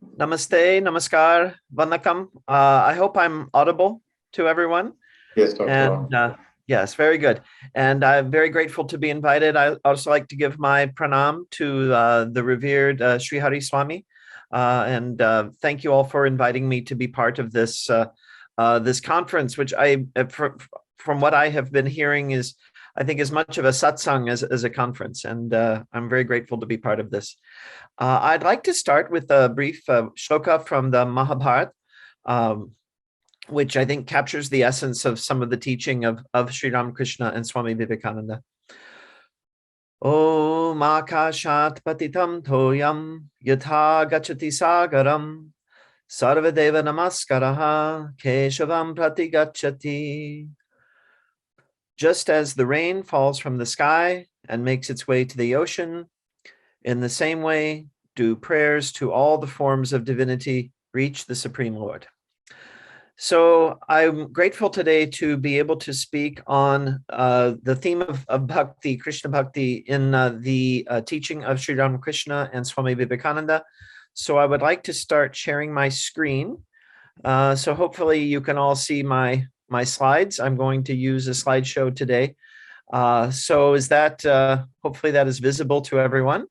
Namaste, namaskar, vanakkam. I hope I'm audible to everyone. Yes, Dr. And Ram. yes, very good. And I'm very grateful to be invited. I also like to give my pranam to the revered Srihari Swami. And thank you all for inviting me to be part of this conference, which from what I have been hearing is, I think, as much of a satsang as a conference. And I'm very grateful to be part of this. I'd like to start with a brief shloka from the Mahabharata, um, which I think captures the essence of some of the teaching of Sri Ramakrishna and Swami Vivekananda. Om akashat patitam toyam yatha gachati sagaram sarvadeva namaskaraha keshavam pratigachati. Just as the rain falls from the sky and makes its way to the ocean, in the same way, do prayers to all the forms of divinity reach the Supreme Lord. So I'm grateful today to be able to speak on the theme of Bhakti, Krishna Bhakti, in the teaching of Sri Ramakrishna and Swami Vivekananda. So I would like to start sharing my screen. So hopefully you can all see my slides. I'm going to use a slideshow today. So is that, hopefully that is visible to everyone.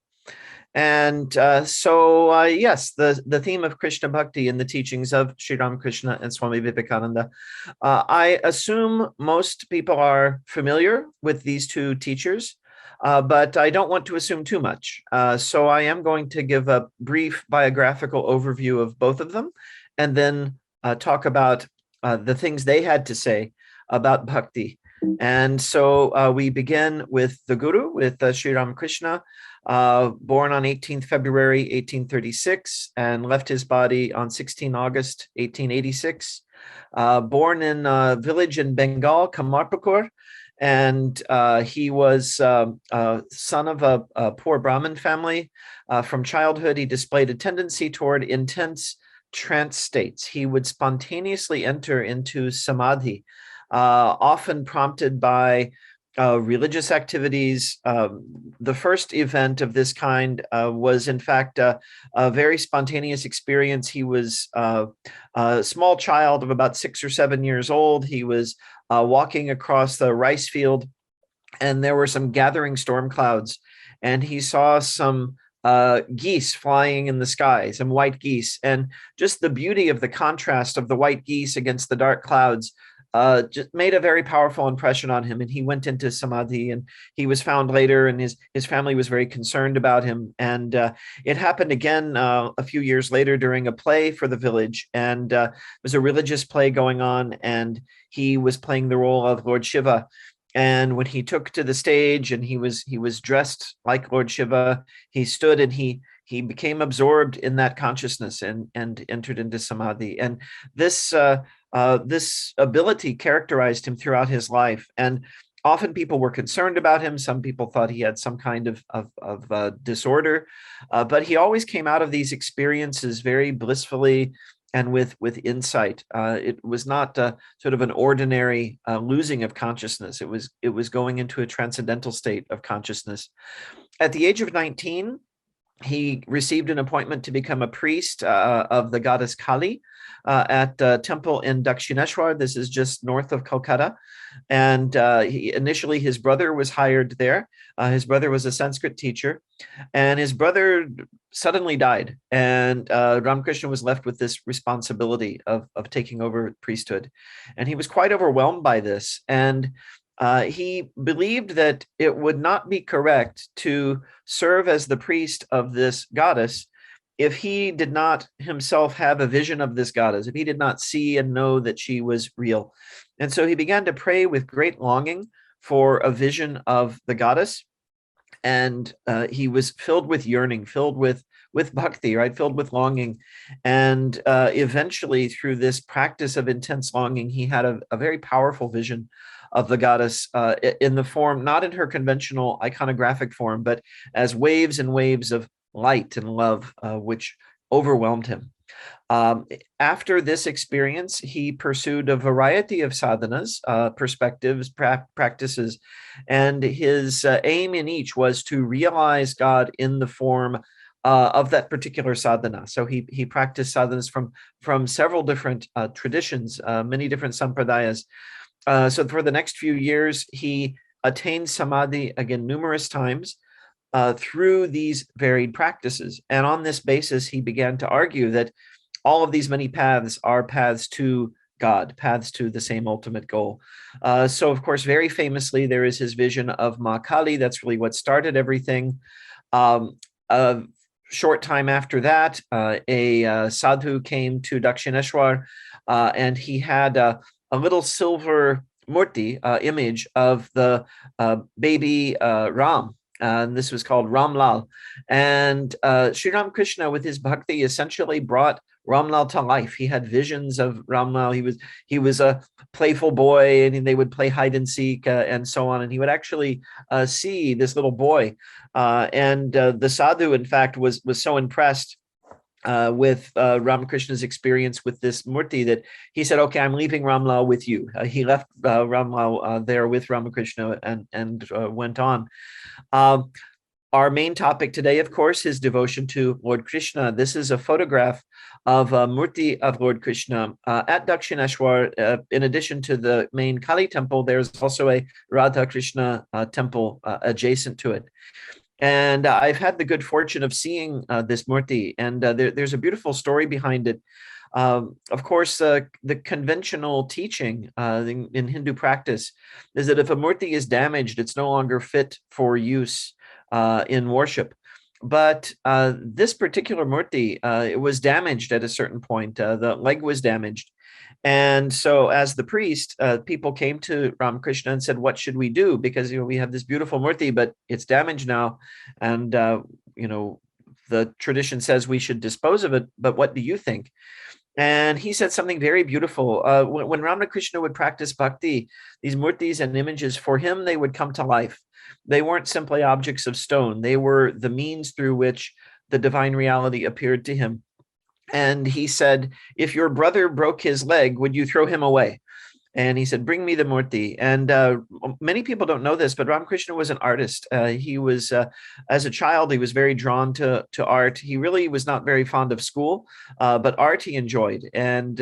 And yes, the theme of Krishna Bhakti in the teachings of Sri Ramakrishna and Swami Vivekananda. I assume most people are familiar with these two teachers, but I don't want to assume too much. So I am going to give a brief biographical overview of both of them, and then talk about the things they had to say about Bhakti. And so we begin with the Guru, with Sri Ramakrishna, born on 18th February 1836 and left his body on 16 August 1886. Born in a village in Bengal, Kamarpukur, and he was son of a poor Brahmin family. From childhood, he displayed a tendency toward intense trance states. He would spontaneously enter into samadhi, often prompted by religious activities. The first event of this kind was, in fact, a very spontaneous experience. He was a small child of about 6 or 7 years old. He was walking across the rice field, and there were some gathering storm clouds, and he saw some geese flying in the sky, some white geese, and just the beauty of the contrast of the white geese against the dark clouds just made a very powerful impression on him, and he went into samadhi, and he was found later, and his family was very concerned about him. And it happened again a few years later during a play for the village, and it was a religious play going on, and he was playing the role of Lord Shiva. And when he took to the stage and he was dressed like Lord Shiva, he stood and he became absorbed in that consciousness and entered into samadhi. And this this ability characterized him throughout his life. And often people were concerned about him. Some people thought he had some kind of disorder, but he always came out of these experiences very blissfully and with insight. It was not sort of an ordinary losing of consciousness. It was going into a transcendental state of consciousness. At the age of 19, he received an appointment to become a priest of the goddess Kali at a temple in Dakshineshwar. This is just north of Kolkata. And initially his brother was hired there. His brother was a Sanskrit teacher, and his brother suddenly died. And Ramakrishna was left with this responsibility of taking over priesthood. And he was quite overwhelmed by this. And he believed that it would not be correct to serve as the priest of this goddess if he did not himself have a vision of this goddess, if he did not see and know that she was real. And so he began to pray with great longing for a vision of the goddess. And he was filled with yearning, filled with bhakti, right? Filled with longing. And eventually, through this practice of intense longing, he had a very powerful vision of the goddess in the form, not in her conventional iconographic form, but as waves and waves of light and love, which overwhelmed him. After this experience, he pursued a variety of sadhanas, perspectives, practices, and his aim in each was to realize God in the form of that particular sadhana. So he practiced sadhanas from several different traditions, many different sampradayas. So for the next few years, he attained samadhi again numerous times through these varied practices. And on this basis, he began to argue that all of these many paths are paths to God, paths to the same ultimate goal. So, of course, very famously, there is his vision of Ma Kali. That's really what started everything. A short time after that, a sadhu came to Dakshineshwar, and he had a little silver murti image of the baby Ram. And this was called Ramlal. And Sri Ramakrishna, with his bhakti, essentially brought Ramlal to life. He had visions of Ramlal. He was a playful boy, and they would play hide and seek and so on. And he would actually see this little boy. And the sadhu, in fact, was so impressed with Ramakrishna's experience with this murti that he said, "Okay, I'm leaving Ramlal with you." He left Ramlal there with Ramakrishna and went on. Our main topic today, of course, is devotion to Lord Krishna. This is a photograph of a murti of Lord Krishna at Dakshineshwar. In addition to the main Kali temple, there's also a Radha Krishna temple adjacent to it. And I've had the good fortune of seeing this murti, and there's a beautiful story behind it. Of course, the conventional teaching in Hindu practice is that if a murti is damaged, it's no longer fit for use in worship. But this particular murti, it was damaged at a certain point. The leg was damaged. And so as the priest, people came to Ramakrishna and said, "What should we do? Because we have this beautiful murti, but it's damaged now. And the tradition says we should dispose of it. But what do you think?" And he said something very beautiful. When Ramakrishna would practice bhakti, these murtis and images, for him, they would come to life. They weren't simply objects of stone. They were the means through which the divine reality appeared to him. And he said, "If your brother broke his leg, would you throw him away?" And he said, "Bring me the murti." And many people don't know this, but Ramakrishna was an artist. He was, as a child, he was very drawn to art. He really was not very fond of school, but art he enjoyed. And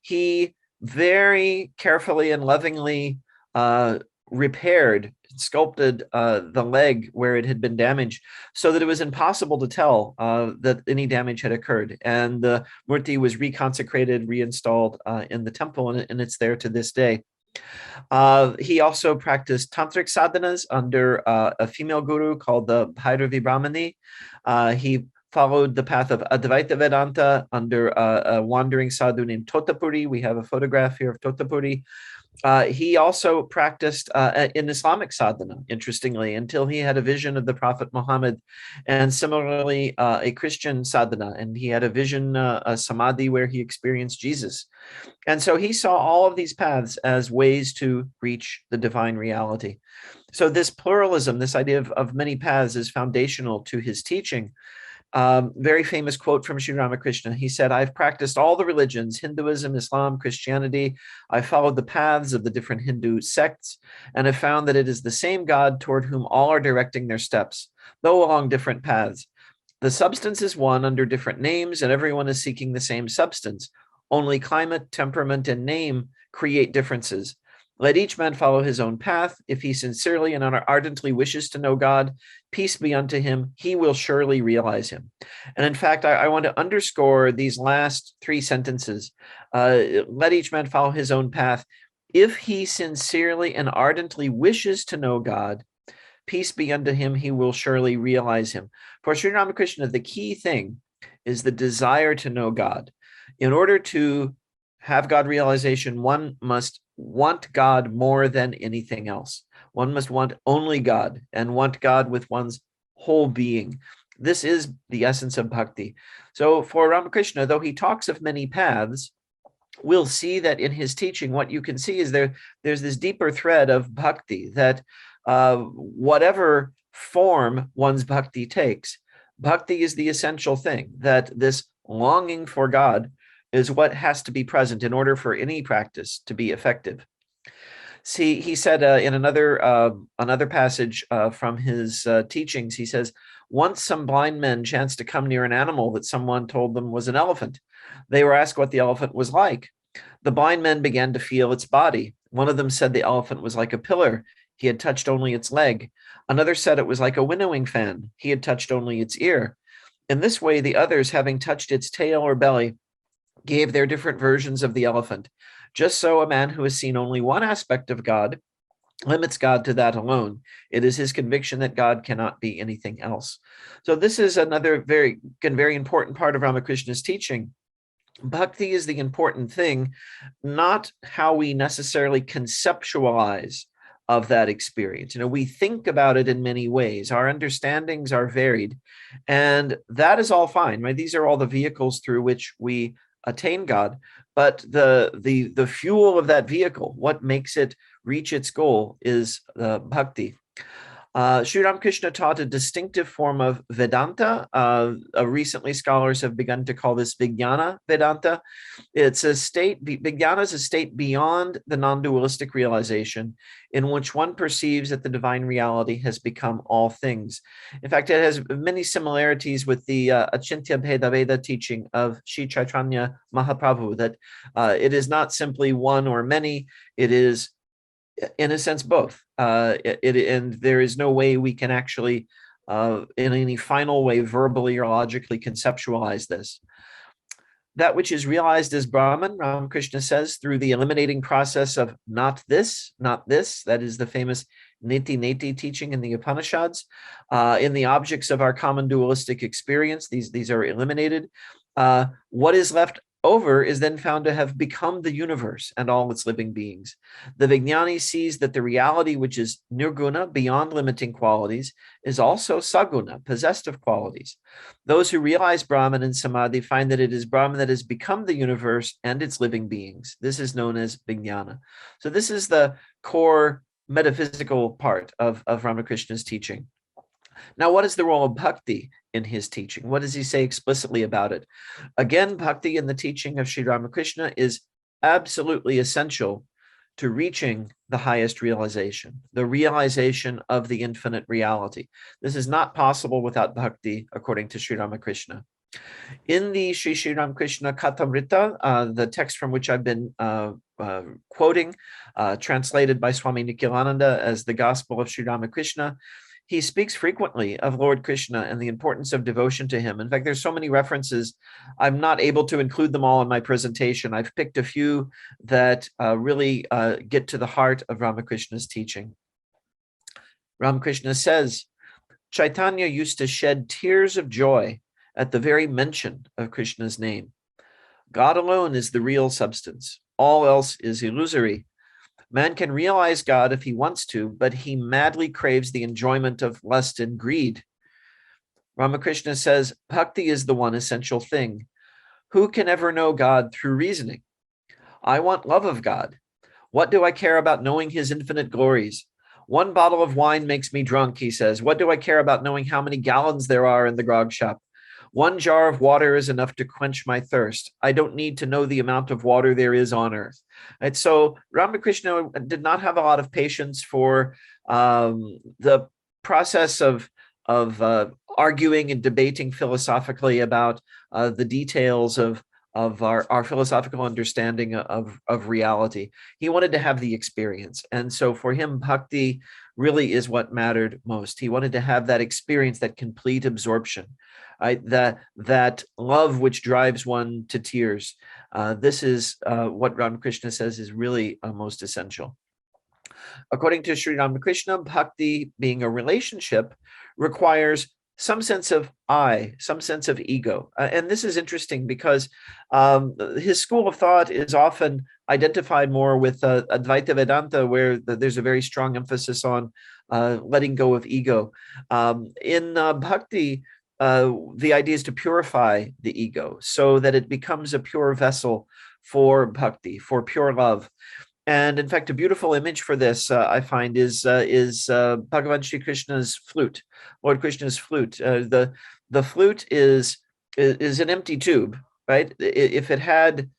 he very carefully and lovingly repaired, sculpted the leg where it had been damaged so that it was impossible to tell that any damage had occurred. And the murti was reconsecrated, reinstalled in the temple, and it's there to this day. He also practiced tantric sadhanas under a female guru called the Bhairavi Brahmani. He followed the path of Advaita Vedanta under a wandering sadhu named Totapuri. We have a photograph here of Totapuri. He also practiced in Islamic sadhana, interestingly, until he had a vision of the Prophet Muhammad, and similarly a Christian sadhana, and he had a vision, a samadhi, where he experienced Jesus. And so he saw all of these paths as ways to reach the divine reality. So this pluralism, this idea of many paths, is foundational to his teaching. Very famous quote from Sri Ramakrishna. He said, "I've practiced all the religions, Hinduism, Islam, Christianity. I followed the paths of the different Hindu sects, and have found that it is the same God toward whom all are directing their steps, though along different paths. The substance is one under different names, and everyone is seeking the same substance. Only climate, temperament, and name create differences. Let each man follow his own path. If he sincerely and ardently wishes to know God, peace be unto him, he will surely realize him." And in fact, I want to underscore these last three sentences. Let each man follow his own path. If he sincerely and ardently wishes to know God, peace be unto him, he will surely realize him. For Sri Ramakrishna, the key thing is the desire to know God. In order to have God realization, one must want God more than anything else. One must want only God and want God with one's whole being. This is the essence of bhakti. So for Ramakrishna, though he talks of many paths, we'll see that in his teaching, what you can see is there's this deeper thread of bhakti, that whatever form one's bhakti takes, bhakti is the essential thing, that this longing for God is what has to be present in order for any practice to be effective. See, he said in another passage from his teachings, he says, once some blind men chanced to come near an animal that someone told them was an elephant. They were asked what the elephant was like. The blind men began to feel its body. One of them said the elephant was like a pillar. He had touched only its leg. Another said it was like a winnowing fan. He had touched only its ear. In this way, the others, having touched its tail or belly, gave their different versions of the elephant. Just so, a man who has seen only one aspect of God limits God to that alone. It is his conviction that God cannot be anything else. So this is another very important part of Ramakrishna's teaching. Bhakti is the important thing, not how we necessarily conceptualize of that experience. We think about it in many ways. Our understandings are varied, and that is all fine, right? These are all the vehicles through which we attain God, but the fuel of that vehicle, what makes it reach its goal, is bhakti. Sri Ramakrishna taught a distinctive form of Vedanta. Recently, scholars have begun to call this Vijnana Vedanta. It's a state, Vijnana is a state beyond the non-dualistic realization in which one perceives that the divine reality has become all things. In fact, it has many similarities with the Achintya Bheda Veda teaching of Sri Chaitanya Mahaprabhu, that it is not simply one or many, it is, in a sense, both. And there is no way we can actually, in any final way, verbally or logically conceptualize this. That which is realized as Brahman, Ramakrishna says, through the eliminating process of not this, that is the famous Neti Neti teaching in the Upanishads. In the objects of our common dualistic experience, these are eliminated. What is left over is then found to have become the universe and all its living beings. The Vijnani sees that the reality which is nirguna, beyond limiting qualities, is also saguna, possessed of qualities. Those who realize Brahman and Samadhi find that it is Brahman that has become the universe and its living beings. This is known as Vijnana. So this is the core metaphysical part of Ramakrishna's teaching. Now, what is the role of bhakti in his teaching? What does he say explicitly about it? Again, bhakti in the teaching of Sri Ramakrishna is absolutely essential to reaching the highest realization, the realization of the infinite reality. This is not possible without bhakti, according to Sri Ramakrishna. In the Sri Ramakrishna Kathamrita, the text from which I've been quoting, translated by Swami Vivekananda as the Gospel of Sri Ramakrishna, he speaks frequently of Lord Krishna and the importance of devotion to him. In fact, there's so many references, I'm not able to include them all in my presentation. I've picked a few that really get to the heart of Ramakrishna's teaching. Ramakrishna says, Chaitanya used to shed tears of joy at the very mention of Krishna's name. God alone is the real substance. All else is illusory. Man can realize God if he wants to, but he madly craves the enjoyment of lust and greed. Ramakrishna says, Bhakti is the one essential thing. Who can ever know God through reasoning? I want love of God. What do I care about knowing his infinite glories? One bottle of wine makes me drunk, he says. What do I care about knowing how many gallons there are in the grog shop? One jar of water is enough to quench my thirst. I don't need to know the amount of water there is on earth. And so Ramakrishna did not have a lot of patience for the process of arguing and debating philosophically about the details of our philosophical understanding of reality. He wanted to have the experience. And so for him, bhakti really is what mattered most. He wanted to have that experience, that complete absorption, right? That love which drives one to tears. This is what Ramakrishna says is really most essential. According to Sri Ramakrishna, bhakti, being a relationship, requires some sense of I, some sense of ego. And this is interesting because his school of thought is often identified more with Advaita Vedanta, where there's a very strong emphasis on letting go of ego. In bhakti, the idea is to purify the ego so that it becomes a pure vessel for bhakti, for pure love. And in fact, a beautiful image for this, I find, is Bhagavan Shri Krishna's flute, Lord Krishna's flute. The flute is an empty tube, right? If it had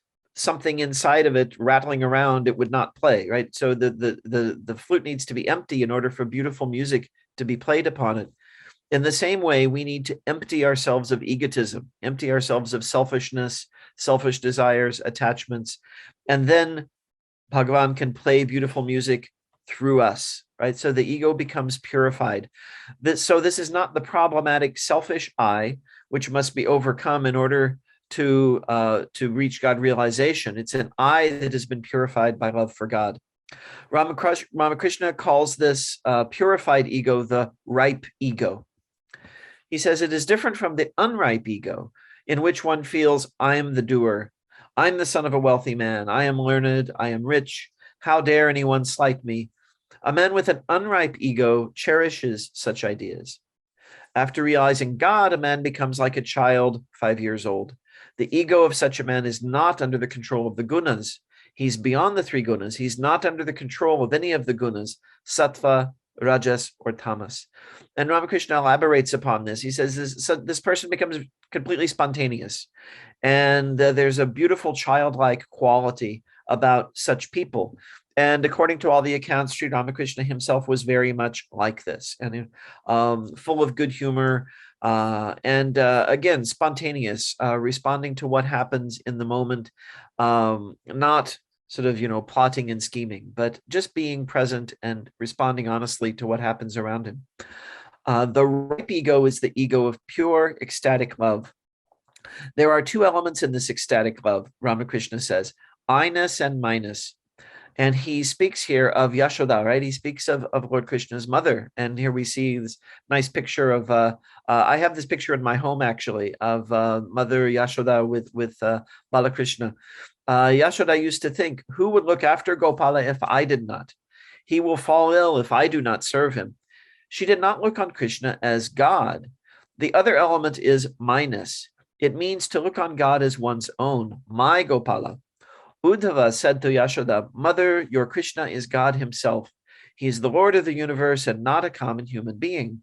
something inside of it rattling around, it would not play, right? So the flute needs to be empty in order for beautiful music to be played upon it. In the same way, we need to empty ourselves of egotism, empty ourselves of selfishness, selfish desires, attachments, and then Bhagavan can play beautiful music through us, right? So the ego becomes purified. So this is not the problematic selfish I, which must be overcome in order to reach God realization. It's an I that has been purified by love for God. Ramakrishna calls this purified ego the ripe ego. He says it is different from the unripe ego, in which one feels, I am the doer. I'm the son of a wealthy man. I am learned. I am rich. How dare anyone slight me? A man with an unripe ego cherishes such ideas. After realizing God, a man becomes like a child 5 years old. The ego of such a man is not under the control of the gunas. He's beyond the three gunas. He's not under the control of any of the gunas, sattva, rajas, or tamas. And Ramakrishna elaborates upon this. He says this person becomes completely spontaneous. And there's a beautiful childlike quality about such people. And according to all the accounts, Sri Ramakrishna himself was very much like this, and full of good humor, and again, spontaneous, responding to what happens in the moment, not sort of, plotting and scheming, but just being present and responding honestly to what happens around him. The ripe ego is the ego of pure ecstatic love. There are two elements in this ecstatic love, Ramakrishna says, I-ness and minus. And he speaks here of Yashoda, right? He speaks of Lord Krishna's mother. And here we see this nice picture of, I have this picture in my home, actually, of Mother Yashoda with Balakrishna. Yashoda used to think, who would look after Gopala if I did not? He will fall ill if I do not serve him. She did not look on Krishna as God. The other element is minus. It means to look on God as one's own, my Gopala. Uddhava said to Yashoda, Mother, your Krishna is God himself. He is the Lord of the universe and not a common human being.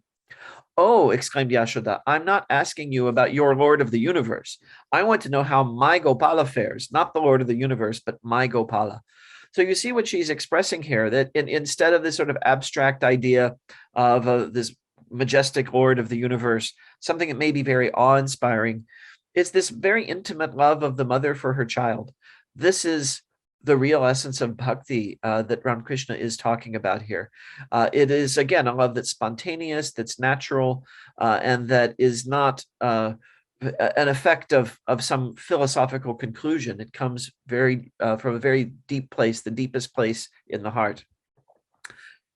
Oh, exclaimed Yashoda, I'm not asking you about your Lord of the universe. I want to know how my Gopala fares, not the Lord of the universe, but my Gopala. So you see what she's expressing here, that instead of this sort of abstract idea of this majestic Lord of the universe, something that may be very awe-inspiring, it's this very intimate love of the mother for her child. This is the real essence of bhakti that Ramakrishna is talking about here. It is, again, a love that's spontaneous, that's natural, and that is not an effect of some philosophical conclusion. It comes from a very deep place, the deepest place in the heart.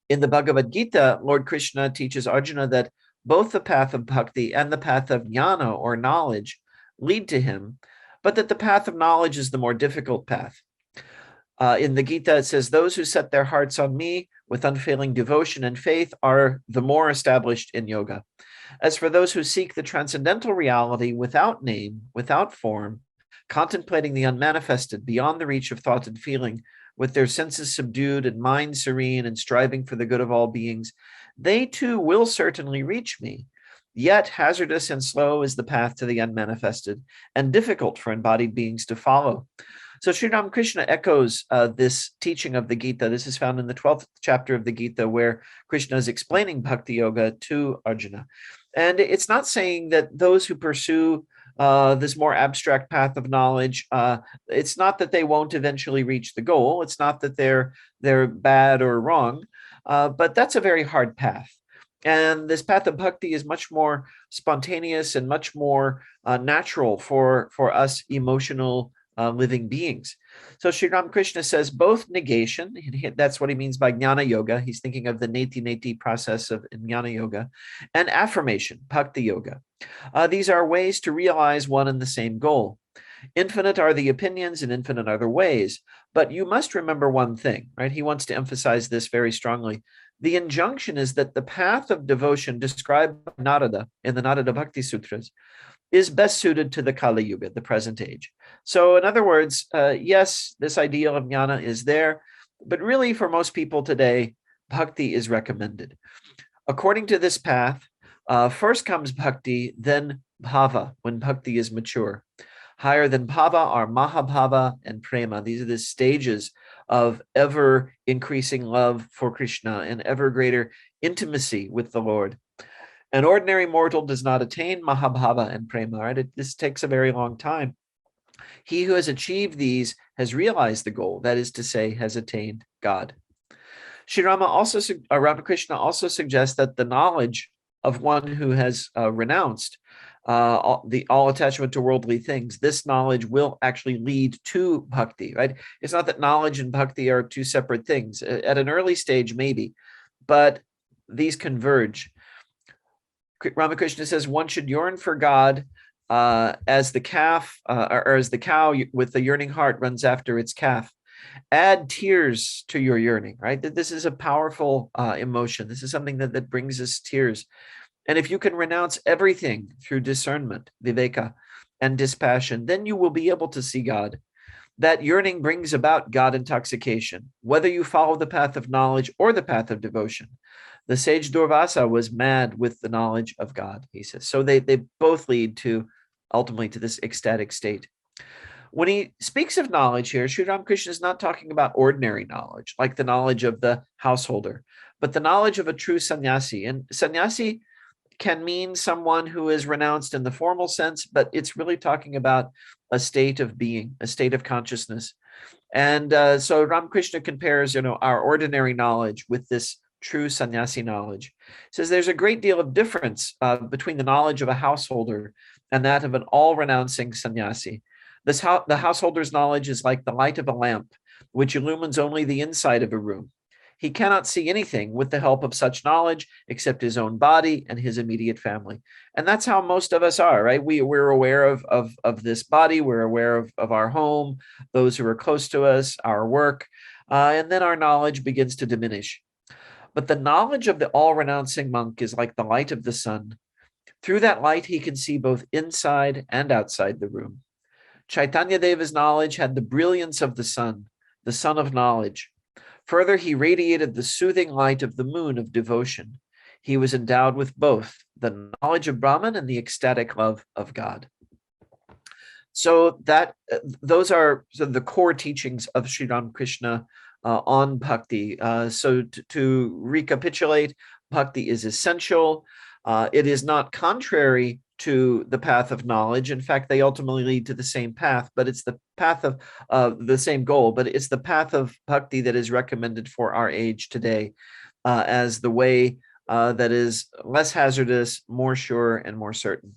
In the Bhagavad Gita, Lord Krishna teaches Arjuna that both the path of bhakti and the path of jnana, or knowledge, lead to him, but that the path of knowledge is the more difficult path. In the Gita, it says, those who set their hearts on me with unfailing devotion and faith are the more established in yoga. As for those who seek the transcendental reality without name, without form, contemplating the unmanifested beyond the reach of thought and feeling, with their senses subdued and mind serene and striving for the good of all beings, they too will certainly reach me. Yet hazardous and slow is the path to the unmanifested, and difficult for embodied beings to follow. So Sri Ramakrishna echoes this teaching of the Gita. This is found in the 12th chapter of the Gita, where Krishna is explaining Bhakti Yoga to Arjuna. And it's not saying that those who pursue this more abstract path of knowledge, it's not that they won't eventually reach the goal. It's not that they're bad or wrong, but that's a very hard path. And this path of bhakti is much more spontaneous and much more natural for us emotional living beings. So Sri Ramakrishna says both negation, that's what he means by jnana yoga. He's thinking of the neti process of jnana yoga, and affirmation, bhakti yoga. These are ways to realize one and the same goal. Infinite are the opinions and infinite are the ways. But you must remember one thing, right? He wants to emphasize this very strongly. The injunction is that the path of devotion described by Narada in the Narada Bhakti Sutras is best suited to the Kali Yuga, the present age. So in other words, yes, this ideal of jnana is there, but really for most people today, bhakti is recommended. According to this path, first comes bhakti, then bhava, when bhakti is mature. Higher than bhava are mahabhava and prema. These are the stages of ever increasing love for Krishna and ever greater intimacy with the Lord. An ordinary mortal does not attain mahabhava and prema, right? This takes a very long time. He who has achieved these has realized the goal, that is to say, has attained God. Ramakrishna also suggests that the knowledge of one who has renounced all attachment to worldly things, this knowledge will actually lead to bhakti, right? It's not that knowledge and bhakti are two separate things. At an early stage, maybe, but these converge. Ramakrishna says one should yearn for God as the calf, or as the cow with the yearning heart runs after its calf. Add tears to your yearning, right? This is a powerful emotion. This is something that brings us tears. And if you can renounce everything through discernment, viveka, and dispassion, then you will be able to see God. That yearning brings about God intoxication, whether you follow the path of knowledge or the path of devotion. The sage Durvasa was mad with the knowledge of God, he says. So they both lead to ultimately to this ecstatic state. When he speaks of knowledge here, Sri Ramakrishna is not talking about ordinary knowledge, like the knowledge of the householder, but the knowledge of a true sannyasi. And sannyasi can mean someone who is renounced in the formal sense, but it's really talking about a state of being, a state of consciousness. And so Ramakrishna compares, our ordinary knowledge with this true sannyasi knowledge. He says there's a great deal of difference between the knowledge of a householder and that of an all-renouncing sannyasi. The householder's knowledge is like the light of a lamp, which illumines only the inside of a room. He cannot see anything with the help of such knowledge except his own body and his immediate family. And that's how most of us are, right? We're aware of this body. We're aware of our home, those who are close to us, our work, and then our knowledge begins to diminish. But the knowledge of the all-renouncing monk is like the light of the sun. Through that light, he can see both inside and outside the room. Chaitanya Deva's knowledge had the brilliance of the sun of knowledge. Further, he radiated the soothing light of the moon of devotion. He was endowed with both the knowledge of Brahman and the ecstatic love of God. So those are the core teachings of Sri Ramakrishna on bhakti. So to recapitulate, bhakti is essential. It is not contrary to the path of knowledge. In fact, they ultimately lead to the same path, but it's the path of the same goal, but it's the path of bhakti that is recommended for our age today as the way that is less hazardous, more sure, and more certain.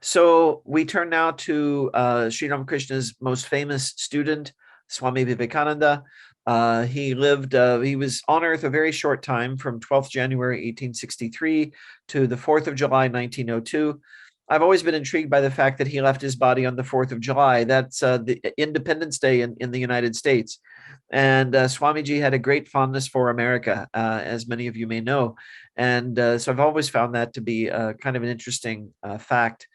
So we turn now to Sri Ramakrishna's most famous student, Swami Vivekananda. He was on earth a very short time, from 12th January 1863 to the 4th of July 1902. I've always been intrigued by the fact that he left his body on the 4th of July. That's the Independence Day in the United States. And Swamiji had a great fondness for America, as many of you may know. And so I've always found that to be kind of an interesting fact.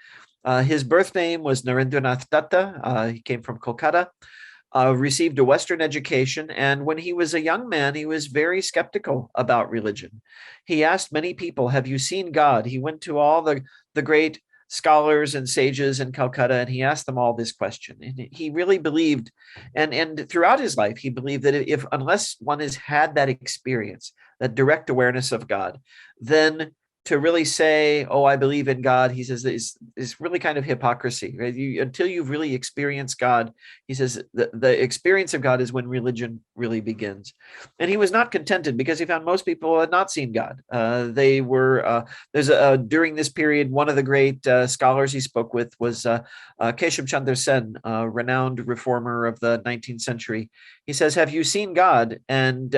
His birth name was Narendranath Datta. He came from Kolkata. Received a Western education, and when he was a young man, he was very skeptical about religion. He asked many people, "Have you seen God?" He went to all the great scholars and sages in Calcutta, and he asked them all this question. And he really believed, and throughout his life, he believed that unless one has had that experience, that direct awareness of God, then to really say, "Oh, I believe in God," he says, is really kind of hypocrisy, right? Until you've really experienced God, he says, the experience of God is when religion really begins. And he was not contented, because he found most people had not seen God. They were during this period, one of the great scholars he spoke with was Keshav Chandra Sen, a renowned reformer of the 19th century. He says, "Have you seen God?" And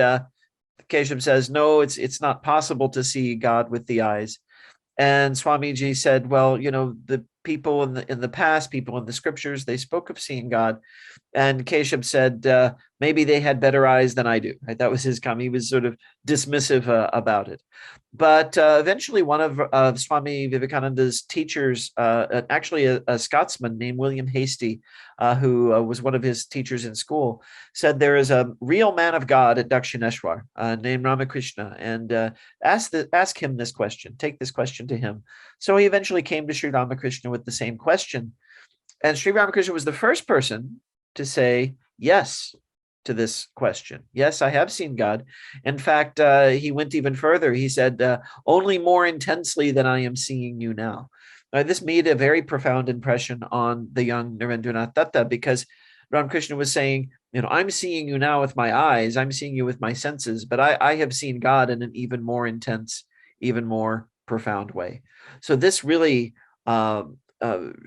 Keshav says, "No, it's not possible to see God with the eyes." And Swamiji said, "Well, the people in the past, people in the scriptures, they spoke of seeing God." And Keshav said, "Maybe they had better eyes than I do." Right? That was his comment. He was sort of dismissive about it. But eventually, one of Swami Vivekananda's teachers, actually a Scotsman named William Hastie, who was one of his teachers in school, said there is a real man of God at Dakshineshwar named Ramakrishna, and ask him this question, take this question to him. So he eventually came to Sri Ramakrishna with the same question. And Sri Ramakrishna was the first person to say yes to this question. Yes, I have seen God. In fact, he went even further. He said, only more intensely than I am seeing you now. This made a very profound impression on the young Narendranath Datta, because Ramakrishna was saying, I'm seeing you now with my eyes, I'm seeing you with my senses, but I have seen God in an even more intense, even more profound way. So this really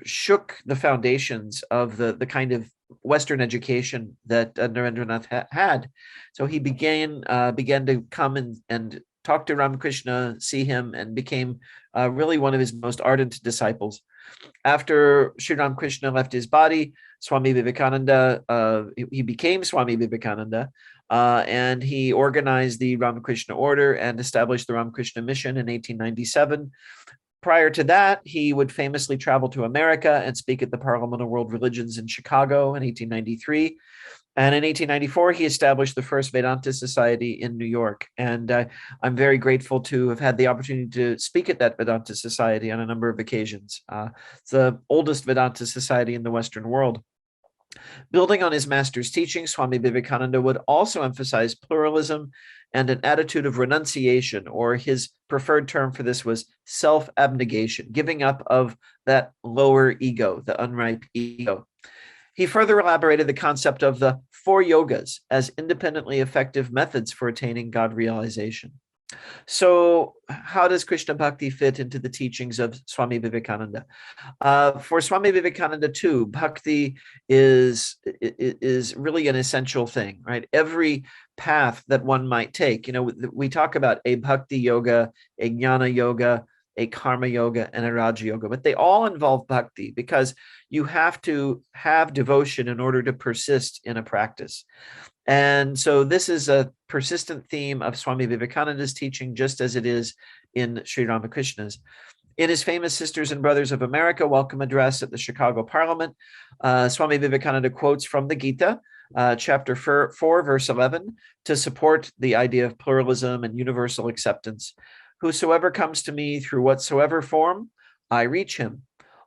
shook the foundations of the kind of Western education that Narendranath had. So he began to come and talk to Ramakrishna, see him, and became really one of his most ardent disciples. After Sri Ramakrishna left his body, Swami Vivekananda, he became Swami Vivekananda, and he organized the Ramakrishna order and established the Ramakrishna mission in 1897. Prior to that, he would famously travel to America and speak at the Parliament of World Religions in Chicago in 1893. And in 1894, he established the first Vedanta Society in New York. And I'm very grateful to have had the opportunity to speak at that Vedanta Society on a number of occasions. It's the oldest Vedanta Society in the Western world. Building on his master's teaching, Swami Vivekananda would also emphasize pluralism and an attitude of renunciation, or his preferred term for this was self-abnegation, giving up of that lower ego, the unripe ego. He further elaborated the concept of the 4 yogas as independently effective methods for attaining God realization. So how does Krishna Bhakti fit into the teachings of Swami Vivekananda? For Swami Vivekananda too, Bhakti is really an essential thing, right? Every path that one might take, we talk about a Bhakti yoga, a Jnana yoga, a karma yoga, and a Raja yoga, but they all involve Bhakti, because you have to have devotion in order to persist in a practice. And so this is a persistent theme of Swami Vivekananda's teaching, just as it is in Sri Ramakrishna's. In his famous Sisters and Brothers of America welcome address at the Chicago Parliament, Swami Vivekananda quotes from the Gita, chapter 4, verse 11, to support the idea of pluralism and universal acceptance. Whosoever comes to me through whatsoever form, I reach him.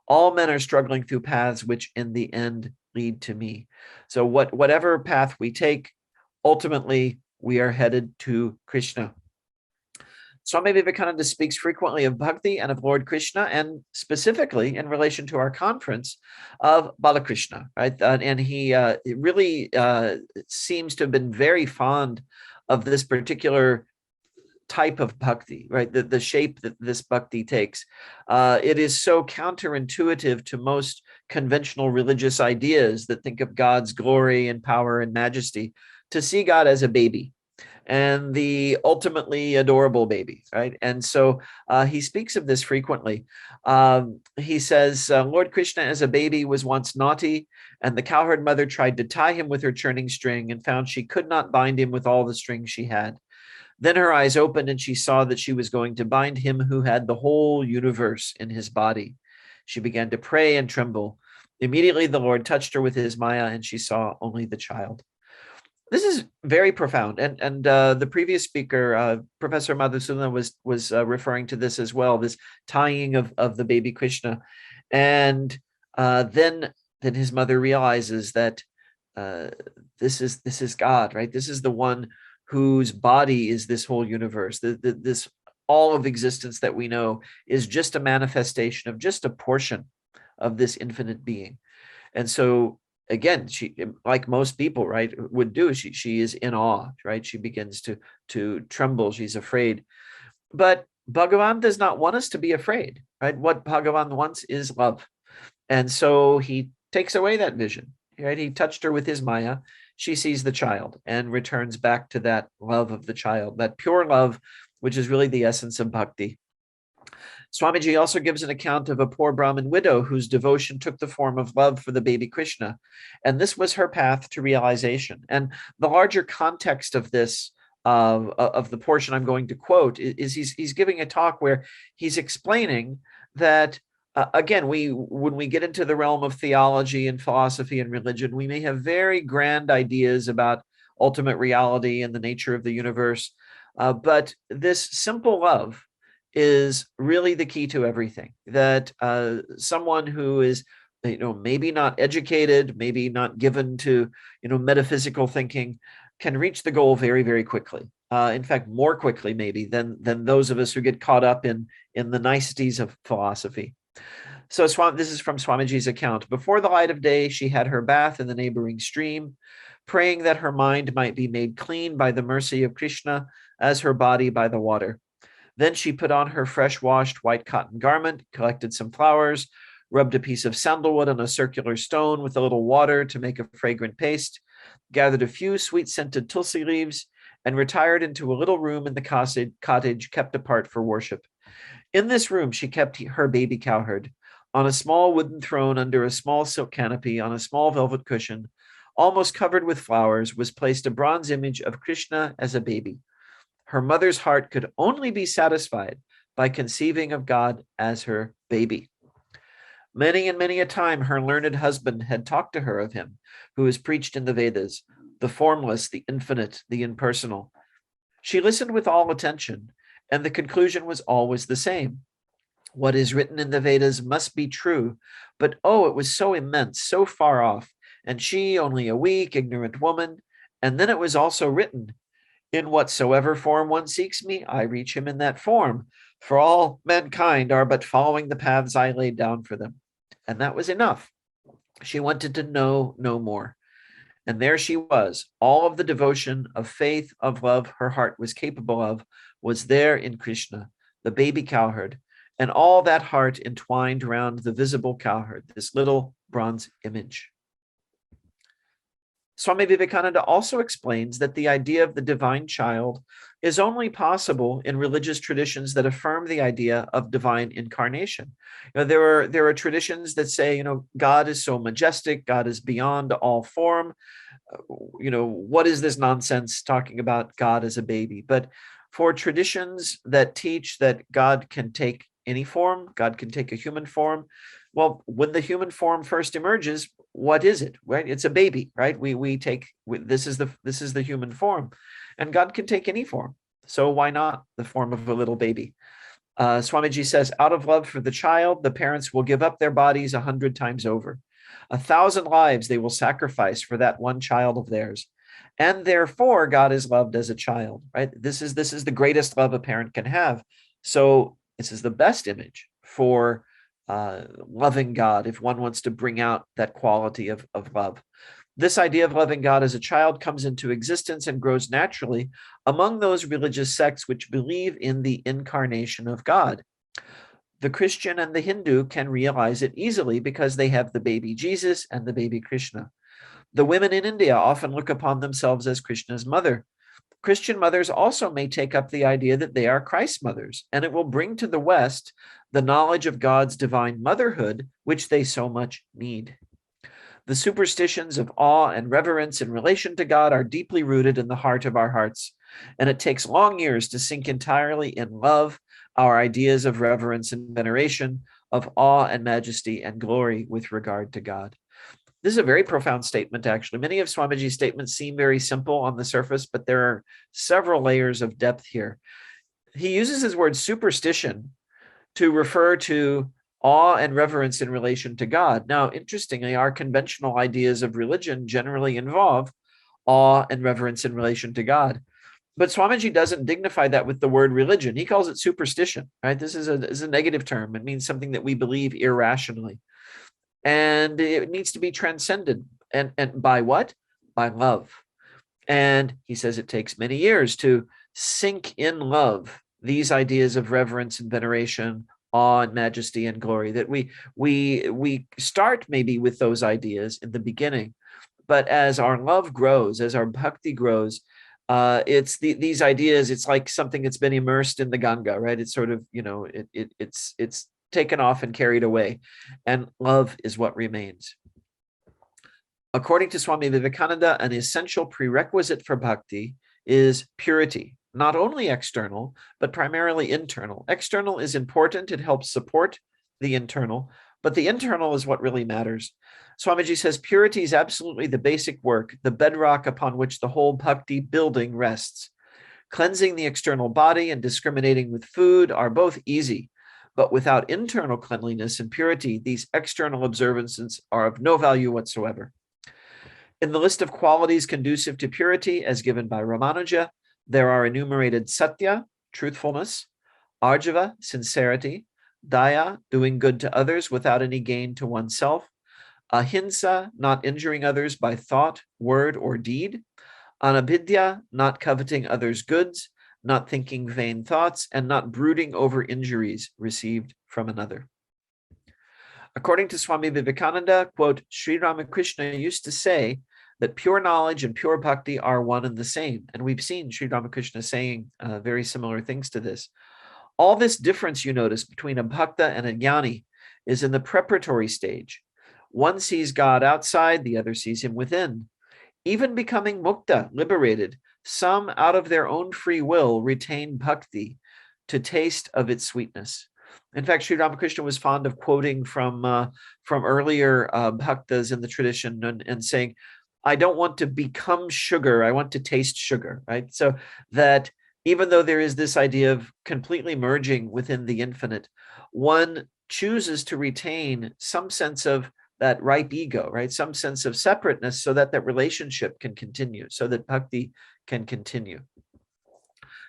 All men are struggling through paths which in the end lead to me. So whatever path we take, ultimately we are headed to Krishna. Swami Vivekananda speaks frequently of Bhakti and of Lord Krishna, and specifically in relation to our conference of Balakrishna, right? And he really seems to have been very fond of this particular type of bhakti, right? The shape that this bhakti takes. It is so counterintuitive to most conventional religious ideas that think of God's glory and power and majesty, to see God as a baby, and the ultimately adorable baby, right? And so he speaks of this frequently. He says, Lord Krishna as a baby was once naughty, and the cowherd mother tried to tie him with her churning string and found she could not bind him with all the strings she had. Then her eyes opened and she saw that she was going to bind him who had the whole universe in his body. She began to pray and tremble. Immediately the Lord touched her with his Maya and she saw only the child. This is very profound. And the previous speaker, Professor Madhusudana, was referring to this as well, this tying of the baby Krishna. And then his mother realizes that this is God, right? This is the one whose body is this whole universe. This all of existence that we know is just a manifestation of just a portion of this infinite being. And so again, she, like most people, right, would do, she is in awe, right? She begins to tremble. She's afraid. But Bhagavan does not want us to be afraid, right? What Bhagavan wants is love. And so he takes away that vision, right? He touched her with his Maya. She sees the child and returns back to that love of the child, that pure love, which is really the essence of bhakti. Swamiji also gives an account of a poor Brahmin widow whose devotion took the form of love for the baby Krishna. And this was her path to realization. And the larger context of this, of the portion I'm going to quote, is he's giving a talk where he's explaining that again, when we get into the realm of theology and philosophy and religion, we may have very grand ideas about ultimate reality and the nature of the universe. But this simple love is really the key to everything, that someone who is maybe not educated, maybe not given to, metaphysical thinking, can reach the goal very, very quickly. In fact, more quickly maybe than those of us who get caught up in the niceties of philosophy. So this is from Swamiji's account. Before the light of day, she had her bath in the neighboring stream, praying that her mind might be made clean by the mercy of Krishna as her body by the water. Then she put on her fresh-washed white cotton garment, collected some flowers, rubbed a piece of sandalwood on a circular stone with a little water to make a fragrant paste, gathered a few sweet-scented tulsi leaves, and retired into a little room in the cottage kept apart for worship. In this room, she kept her baby cowherd. On a small wooden throne under a small silk canopy, on a small velvet cushion, almost covered with flowers, was placed a bronze image of Krishna as a baby. Her mother's heart could only be satisfied by conceiving of God as her baby. Many and many a time her learned husband had talked to her of him, who is preached in the Vedas, the formless, the infinite, the impersonal. She listened with all attention, and the conclusion was always the same. What is written in the Vedas must be true, but oh, it was so immense, so far off, and she only a weak, ignorant woman. And then it was also written, in whatsoever form one seeks me, I reach him in that form, for all mankind are but following the paths I laid down for them. And that was enough. She wanted to know no more. And there she was. All of the devotion, of faith, of love her heart was capable of was there in Krishna, the baby cowherd, and all that heart entwined around the visible cowherd, this little bronze image. Swami Vivekananda also explains that the idea of the divine child is only possible in religious traditions that affirm the idea of divine incarnation. There are traditions that say, God is so majestic, God is beyond all form. What is this nonsense talking about God as a baby? But for traditions that teach that God can take any form, God can take a human form. Well, when the human form first emerges, what is it? Right? It's a baby, right? This is the human form, and God can take any form. So why not the form of a little baby? Swamiji says, out of love for the child, the parents will give up their bodies 100 times over. 1,000 lives they will sacrifice for that one child of theirs. And therefore, God is loved as a child, right? This is the greatest love a parent can have. So this is the best image for loving God, if one wants to bring out that quality of love. This idea of loving God as a child comes into existence and grows naturally among those religious sects which believe in the incarnation of God. The Christian and the Hindu can realize it easily because they have the baby Jesus and the baby Krishna. The women in India often look upon themselves as Krishna's mother. Christian mothers also may take up the idea that they are Christ's mothers, and it will bring to the West the knowledge of God's divine motherhood, which they so much need. The superstitions of awe and reverence in relation to God are deeply rooted in the heart of our hearts, and it takes long years to sink entirely in love our ideas of reverence and veneration, of awe and majesty and glory with regard to God. This is a very profound statement, actually. Many of Swamiji's statements seem very simple on the surface, but there are several layers of depth here. He uses his word superstition to refer to awe and reverence in relation to God. Now, interestingly, our conventional ideas of religion generally involve awe and reverence in relation to God. But Swamiji doesn't dignify that with the word religion. He calls it superstition, right? This is a negative term. It means something that we believe irrationally. And it needs to be transcended. And by what? By love. And he says it takes many years to sink in love these ideas of reverence and veneration, awe and majesty and glory, that we start maybe with those ideas in the beginning. But as our love grows, as our bhakti grows, it's these ideas, it's like something that's been immersed in the Ganga, right? It's sort of, it's taken off and carried away, and love is what remains. According to Swami Vivekananda, an essential prerequisite for bhakti is purity, not only external, but primarily internal. External is important. It helps support the internal, but the internal is what really matters. Swamiji says purity is absolutely the basic work, the bedrock upon which the whole bhakti building rests. Cleansing the external body and discriminating with food are both easy, But without internal cleanliness and purity, these external observances are of no value whatsoever. In the list of qualities conducive to purity, as given by Ramanuja, there are enumerated satya, truthfulness, arjava, sincerity, daya, doing good to others without any gain to oneself, ahimsa, not injuring others by thought, word, or deed, anabhidya, not coveting others' goods, not thinking vain thoughts, and not brooding over injuries received from another. According to Swami Vivekananda, quote, Sri Ramakrishna used to say that pure knowledge and pure bhakti are one and the same. And we've seen Sri Ramakrishna saying very similar things to this. All this difference you notice between a bhakta and a jnani is in the preparatory stage. One sees God outside, the other sees him within. Even becoming mukta, liberated, some out of their own free will retain bhakti to taste of its sweetness. In fact, Sri Ramakrishna was fond of quoting from earlier bhaktas in the tradition and saying, I don't want to become sugar, I want to taste sugar, right? So that even though there is this idea of completely merging within the infinite, one chooses to retain some sense of that ripe ego, right? Some sense of separateness so that that relationship can continue, so that bhakti can continue.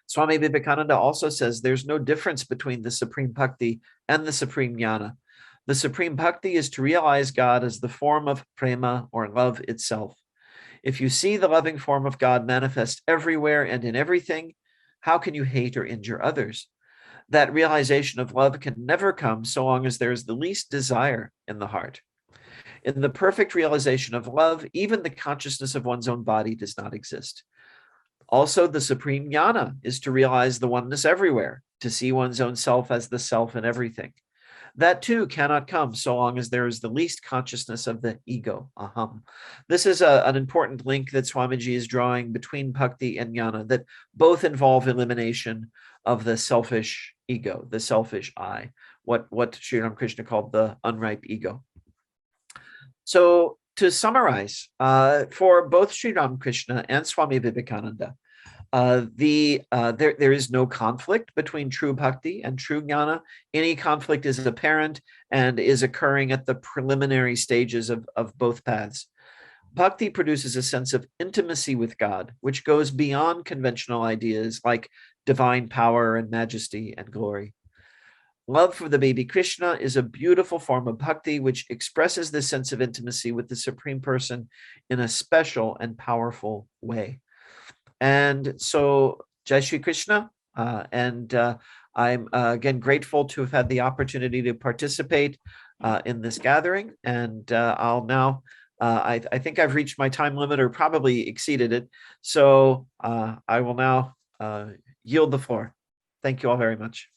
Swami Vivekananda also says there's no difference between the supreme bhakti and the supreme jnana. The supreme bhakti is to realize God as the form of prema, or love itself. If you see the loving form of God manifest everywhere and in everything, how can you hate or injure others? That realization of love can never come so long as there is the least desire in the heart. In the perfect realization of love, even the consciousness of one's own body does not exist. Also, the supreme jnana is to realize the oneness everywhere, to see one's own self as the self in everything. That too cannot come so long as there is the least consciousness of the ego, aham. This is an important link that Swamiji is drawing between bhakti and jnana, that both involve elimination of the selfish ego, the selfish I, what Sri Ramakrishna called the unripe ego. So to summarize, for both Sri Ramakrishna and Swami Vivekananda, there is no conflict between true bhakti and true jnana. Any conflict is apparent and is occurring at the preliminary stages of both paths. Bhakti produces a sense of intimacy with God, which goes beyond conventional ideas like divine power and majesty and glory. Love for the baby Krishna is a beautiful form of bhakti, which expresses this sense of intimacy with the Supreme Person in a special and powerful way. And so, Jai Shri Krishna, I'm again grateful to have had the opportunity to participate in this gathering. And I'll now, I think I've reached my time limit or probably exceeded it. So I will now yield the floor. Thank you all very much.